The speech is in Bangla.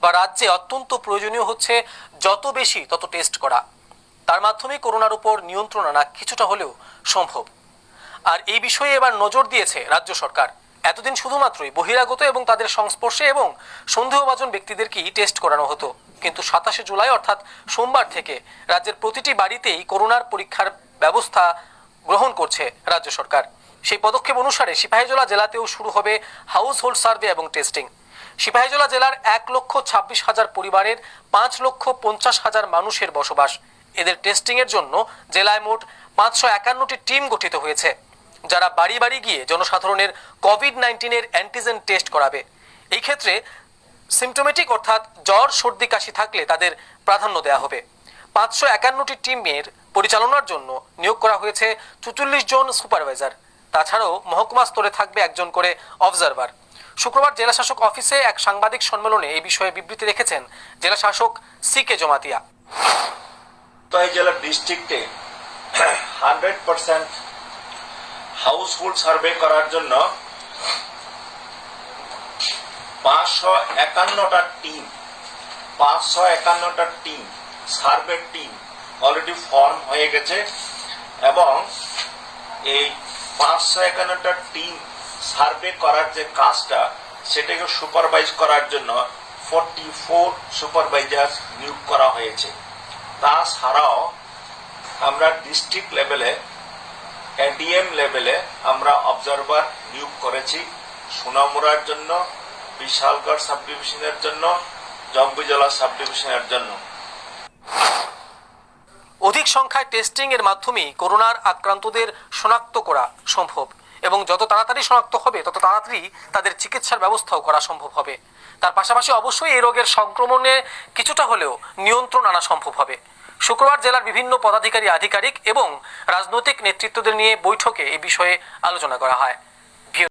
বা রাজ্যে অত্যন্ত প্রয়োজনীয় হচ্ছে যত বেশি তত টেস্ট করা। তার মাধ্যমে করোনার উপর নিয়ন্ত্রণ আনা কিছুটা হলেও সম্ভব। আর এই বিষয়ে এবার নজর দিয়েছে রাজ্য সরকার। এতদিন শুধুমাত্রই বহিরাগত এবং তাদের সংস্পর্শে এবং সন্দেহভাজন ব্যক্তিদেরকেই টেস্ট করানো হতো, কিন্তু 27 জুলাই অর্থাৎ সোমবার থেকে রাজ্যের প্রতিটি বাড়িতেই করোনার পরীক্ষার ব্যবস্থা গ্রহণ করছে রাজ্য সরকার। সেই পদক্ষেপ অনুসারে সিপাহীজলা জেলাতেও শুরু হবে হাউস হোল্ড সার্ভে এবং টেস্টিং। সিপাহীজলা জেলার 1,26,000 পরিবারের 5,50,000 মানুষের বসবাস। এদের টেস্টিং এর জন্য জেলায় মোট 551টি টিম গঠিত হয়েছে, যারা বাড়ি বাড়ি গিয়ে জনসাধারণের কোভিড-19 অ্যান্টিজেন টেস্ট করাবে। এই ক্ষেত্রে সিমটোমেটিক অর্থাৎ জ্বর সর্দি কাশি থাকলে তাদের প্রাধান্য দেওয়া হবে। 551টি টিমের পরিচালনার জন্য নিয়োগ করা হয়েছে 44 জন সুপারভাইজার। তাছাড়াও মহকুমা স্তরে থাকবে একজন করে অবজারভার। শুক্রবার জেলা শাসক অফিসে এক সাংবাদিক সম্মেলনে এই বিষয়ে বিবৃতি রেখেছেন জেলা শাসক CK জমাতিয়া। জেলা ডিস্ট্রিক্টে 100% হাউস হোল্ড সার্ভে করার জন্য 551টা team survey team already form হয়ে গেছে এবং এই 551টা টিম সার্ভে করার যে কাজটা সেটাকে সুপারভাইজ করার জন্য 44 সুপারভাইজার নিয়োগ করা হয়েছে। তাছাড়াও আমরা ডিস্ট্রিক্ট লেভেলে ADM লেভেলে আমরা অবজারভার নিয়োগ করেছি সোনামুড়ার জন্য, বিশালগড় সাব ডিভিশনের জন্য, জম্বুজলা সাব ডিভিশনের জন্য। অধিক সংখ্যায় টেস্টিং এর মাধ্যমেই করোনার আক্রান্তদের শনাক্ত করা সম্ভব এবং যত তাড়াতাড়ি শনাক্ত হবে তত তাড়াতাড়ি তাদের চিকিৎসার ব্যবস্থাও করা সম্ভব হবে। তার পাশাপাশি অবশ্যই এই রোগের সংক্রমণে কিছুটা হলেও নিয়ন্ত্রণ আনা সম্ভব হবে। শুক্রবার জেলার বিভিন্ন পদাধিকারী, আধিকারিক এবং রাজনৈতিক নেতৃত্বদের নিয়ে বৈঠকে এই বিষয়ে আলোচনা করা হয়।